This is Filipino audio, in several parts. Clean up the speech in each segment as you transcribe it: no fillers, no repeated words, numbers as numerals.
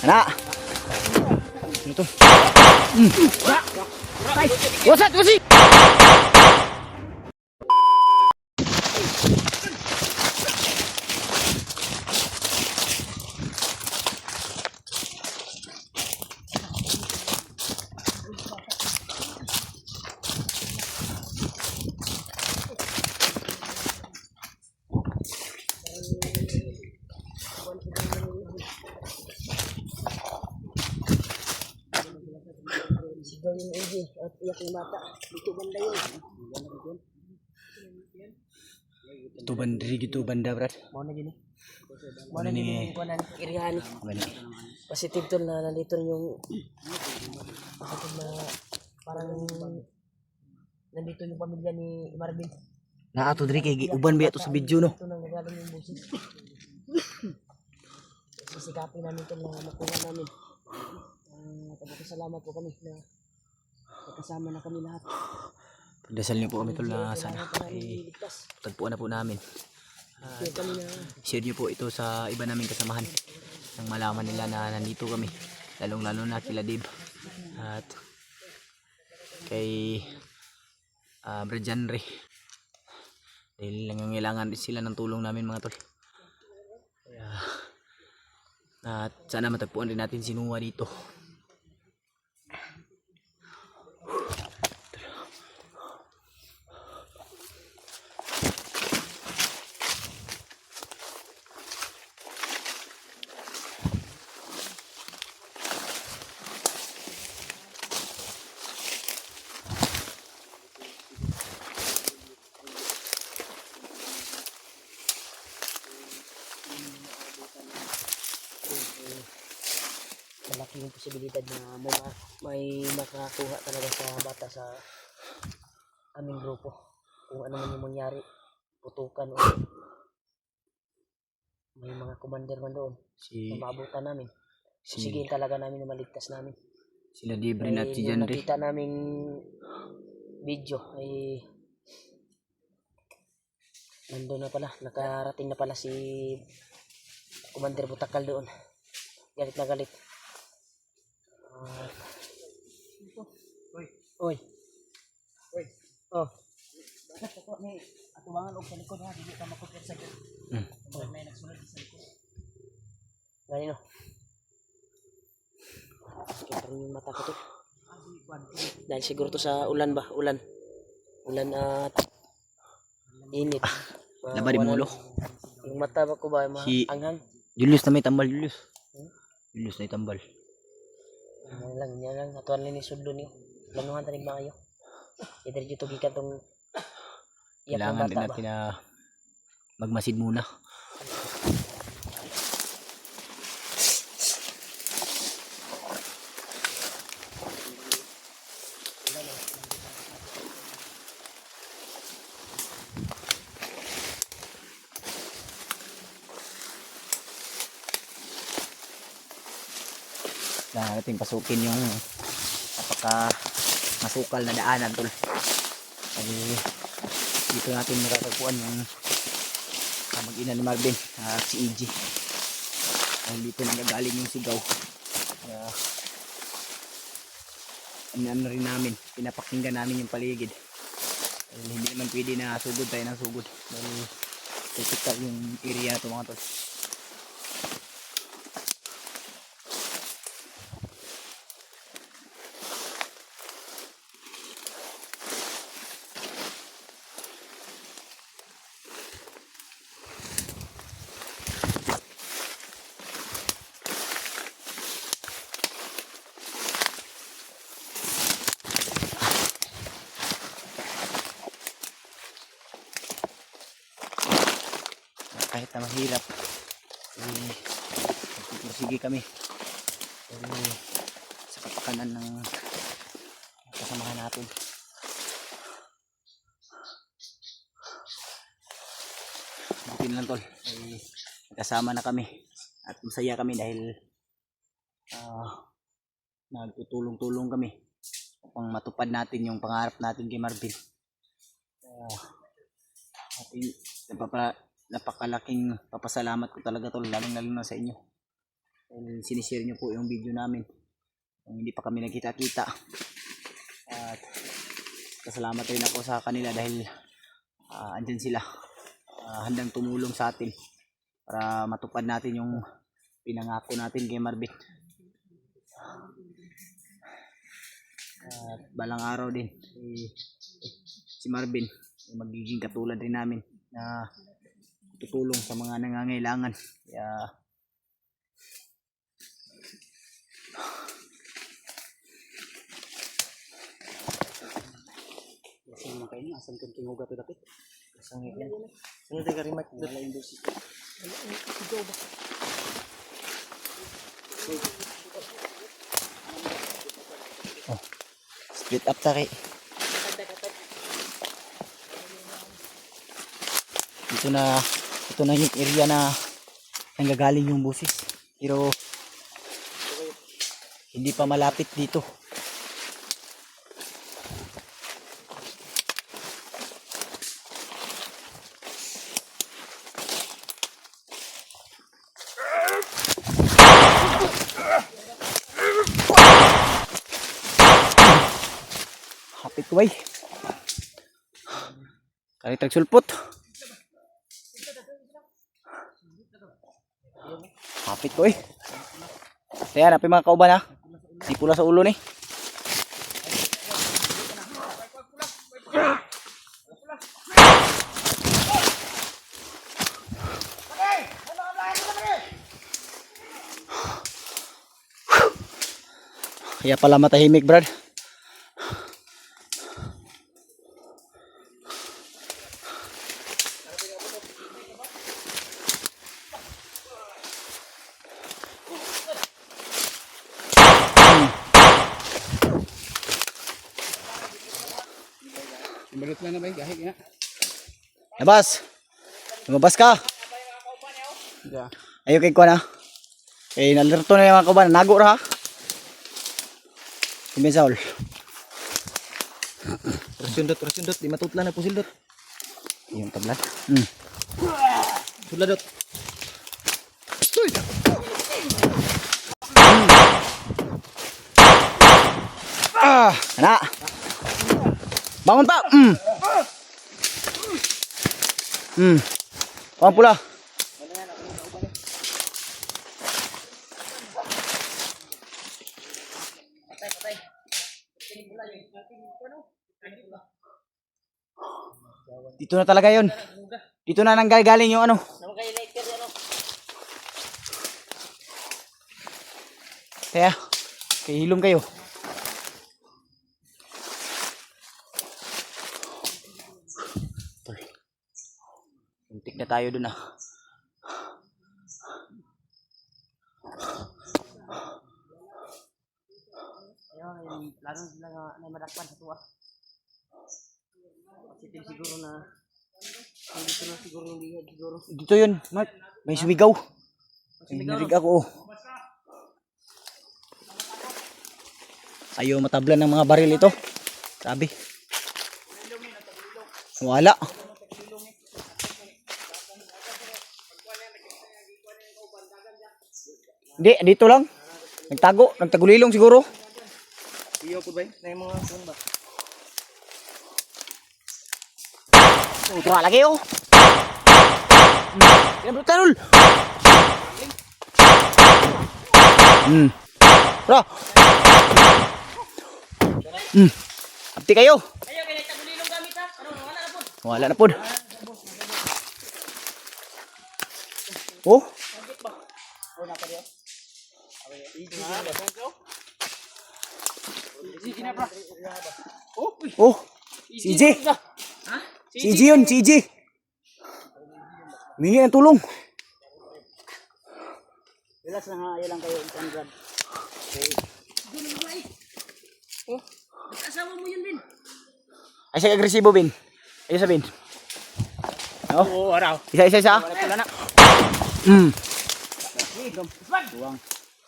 Anak. Ano to? Wasat, wasi. Sigaw yung AJ at iyak yung bata. Dito banda yun. Ito bandiri gitu banda brad. Mau na gini. Mau na gini. Kuanan irihan. Positive tol na nandito yung positive na parang nandito yung pamilya ni Marvin. Na ato diri kay uban biya to sa video no. Ito nang nagaling yung busis. Sisikapin namin tol na makuha namin. Salamat po kami na kasama na kami lahat. Pagdasal niyo po kami tol na sana ay tagpuan na po namin. Share niyo po ito sa iba naming kasamahan nang malaman nila na nandito kami, lalong lalo na kila Dave at kay Brad Janre, dahil nangangailangan din sila ng tulong namin mga tol. At sana matagpuan din natin si Nuwa dito. Malaki yung posibilidad na may makakuha talaga sa bata sa aming grupo. Kung ano man yung mangyari, putukan o may mga commander man doon na maabutan namin. Sisigin talaga namin na maligtas namin. Sila Dibrin at si Janre. Nakita naming video ay nandun na pala, nakarating na pala si Commander Butakal doon. Galit na galit. Oy. Oh. Bakit ako ni atubangan og sa likod ha, dili ka makupit sa gid. May nagsunod sa likod. Ganino. Kaya yung mata ko to. Dahil siguro to sa ulan ba? Ulan at init. Labari mulo. Yung mata ba ko ba anghang? Julius na may tambal, Julius. Julius na may tambal. Yan lang. Atuan ni sudlo niyo. Lanuhan tanig maayo. Either dito gikan tong kailangan din natin na magmasid muna. Kailangan natin pasukin yung napaka masukal na daanan tol. Kasi dito natin matatagpuan yung mag-ina ni Marvin at si EJ. Dahil dito nanggagaling yung sigaw. Kaya ano rin namin, pinapakinggan namin yung paligid. Dahil hindi naman pwede na sugod tayo ng sugod. Dahil critical yung area ito mga tol. Kahit na mahirap sige kami sa kapakanan ng kasamahan natin. Buti lang tol, kasama na kami at masaya kami dahil nagtutulong-tulong kami upang matupad natin yung pangarap natin kay Marvin. Ating napakalaking papasalamat ko talaga tol, lalong-lalo na sa inyo. Dahil sinishare nyo po yung video namin kung hindi pa kami nagkita-kita. At pasalamat rin ako sa kanila dahil andyan sila, handang tumulong sa atin para matupad natin yung pinangako natin kay Marvin. At balang araw din si Marvin magiging katulad rin namin na tutulong sa mga nangangailangan. Kaya lasing naman kayo, asan kang tinguga to dapit? Lasang yan. Sunod ay karimat dala yung dosis. Oh, split up tari. Ito na yung area na nanggagaling yung busis. Pero hindi pa malapit dito. Hapit ko ay. Kalitag sulpot. Hapit ko eh. Kaya napin mga kauban ha. Di pula sa ulo ni. Kaya pala matahimik brad. Balot lang na ba yung gahig nga? Labas. Lumabas ka. Ayaw kay kuha na. Eh, nalirto na yung mga kauban. Nago ra ha. Kumisaol. Rasundot. Di matutla na po sildot. Yung tablat. Sudladot. Anak. Bangun pak. Bangun pula. Dito na talaga yun. Dito na nanggagaling yung ano. Kaya, kay hilom kayo. Muntik na tayo dun ah. Ayun, lalo sila na madakpan sa tuwa. Kasi siguro na dito na siguro yung bihag siguro. Dito yun, Mark. May sumigaw. May narig ako oh. Ayaw matablan ng mga baril ito. Sabi. Wala. Hindi, dito lang. Nagtagulilong siguro. Iyo po ba? Na yung mga kun ba? Tura lagi oh. Yan bro, tanul. Bro. Abti kayo. Ayo kay nagtagulilong gamit ha. Ano wala na pod. Wala na pod. Oh. Oh na pa diyo. Oh. CJ. Ha? CJ yun, CJ. Mingi ng tulong. Relax na nga, ayaw lang kayo isang grad. Okay. Oh, asawa mo yun, Ben. Ay, siya agresibo, Bin. Ayun sa Bin. Oh. Oo, araw. Isa. Wala na.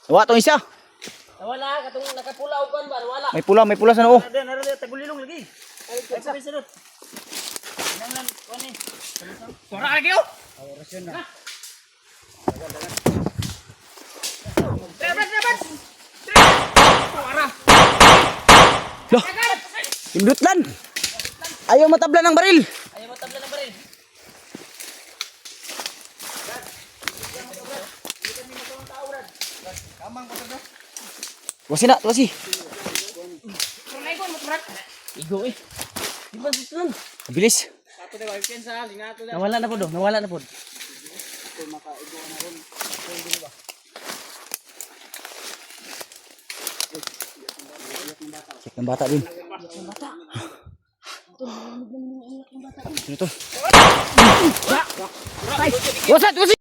Sawa tong isa. Nawala katong nakapula og kan ba wala. May pula sa noo. Narada tagulilong lagi. Ay sa sunod. Nang kani. Tora lagi oh. Orasyon na. Dapat. Loh. Hindutlan. Ayaw matabla ng baril. Ayaw mo tabla ng baril. Tuwasi na, tuwasi. Igo eh. Di ba susun? Mabilis. Nawala na po do, nawala na po. Check ng bata din. Sino to? Wasat, wasi!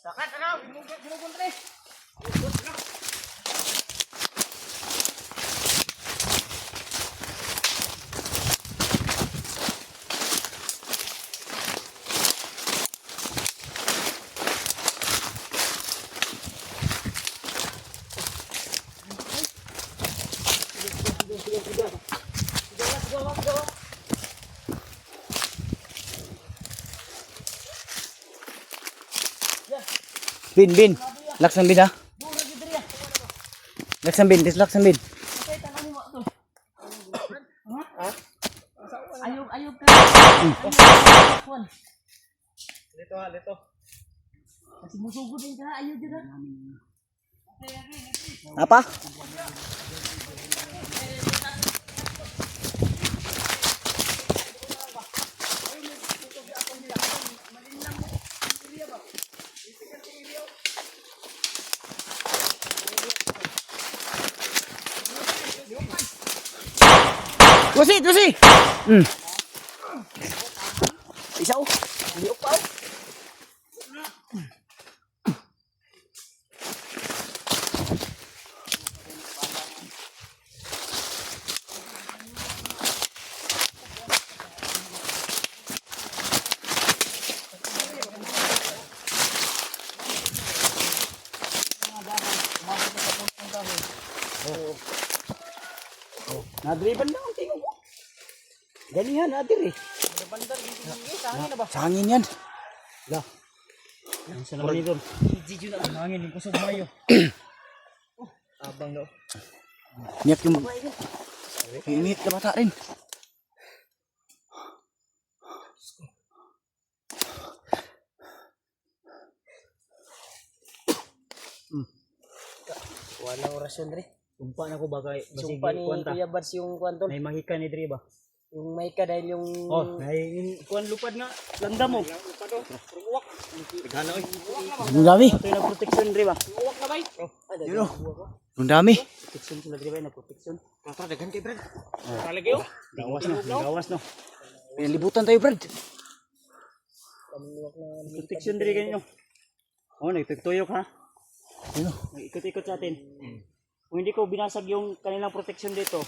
Sakat ano? Ginugon tre. Bin. Laksang bin ha. Laksang bin, laksang bin. Ayog ka. Lito. Kasi musugod din ka, ayog din ka. Apa? Tusi. Isaw. Liok pa. Nadriban na ang tingin ko. Ganihan, nadir eh. Sangin yan. Lah. Ang sa naman doon. Jiju na hangin yung kusog mayo. Abang daw. Niyak yung... Init na bata rin. Walang orasyon dre. Sumpa na ko bagay. Sumpa ni Kuya Bads yung kwanton. May mahika ni Dre ba? Yung may ka dahil yung... Oh, may kuan lupad nga. Landa mo. Gana oy. Ang dami. Ito yung protection Dre ba? Yun o. Ang dami. Protection sila Dre ba? Protection. Tara, daghan kay Brad. Talagi oh. Gawas no. Pinalibutan tayo, Brad. Protection Dre ganyo. Oh, nagtutuyok ha. Yun o. Ikot-ikot sa atin. Kung hindi ko binasag yung kanilang protection dito,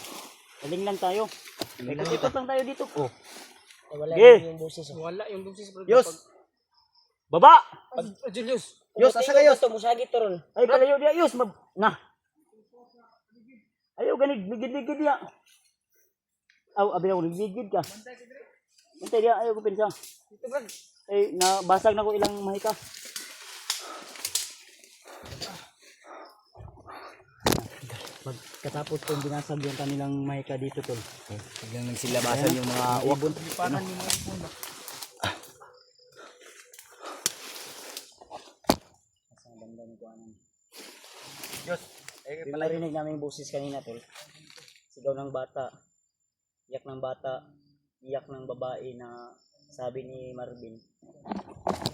galing lang tayo. Ikot-ikot lang tayo dito. Oh. Wala Yeah. yung busis. Wala yung bungsis bro. Yus! Baba! Julius. Yus, asa kayo? Gusto mo sagit to ron. Ay, kalayo dia, Yus. Na. Ayaw, ganit. Ligid-ligid dia. Aw, abi na ko, ligid ka. Bantay dia, ayaw ko pinsa. Ay, nabasag na ko ilang mahika. Pagkatapos kong binasag yung kanilang mahika dito tol. Biglang nagsilabasan yung mga uwak. Yung narinig namin yung boses kanina tol. Sigaw ng bata. Iyak ng bata. Iyak ng babae na sabi ni Marvin.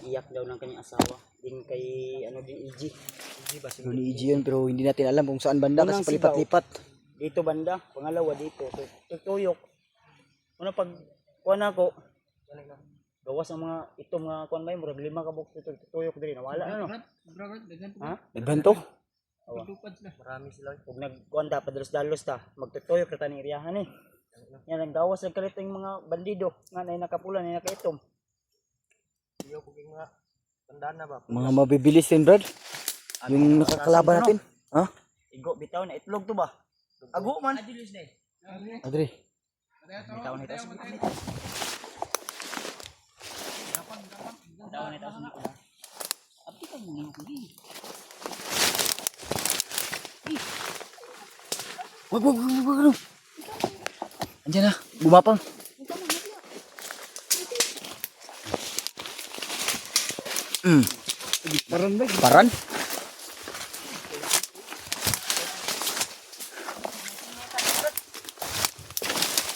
Iyak daw ng kanyang asawa. Din kay ano din EG. EG ba Yung ni EG yun, pero hindi natin alam kung saan banda kasi Unang palipat-lipat. Dito banda, pangalawa dito. Tutuyok. Una pag kuan ako. Gawas ang mga ito mga kuan ba murag 5 ka box tutuyok diri nawala ano. Ha? Nagbanto? Marami sila. Pag nagkuan ta padalos-dalos ta, magtutuyok ta ni iriyahan eh. Yan ang gawas ng kalito yung mga bandido nga na nakapula na nakaitom. Mga mabibilis din, Brad. Yung nakakalaban natin. Ha? Igo bitaw na itlog to ba? Ago man. Adre. Bitaw na ito sa bitaw. Bitaw na ito sa bitaw. Abdi ka muna ko din. Wag. Andiyan na, gumapang. Paran ba? Paran?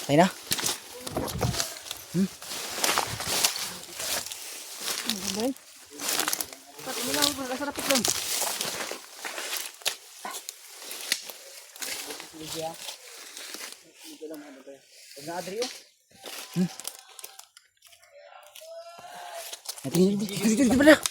Ay na. Dito,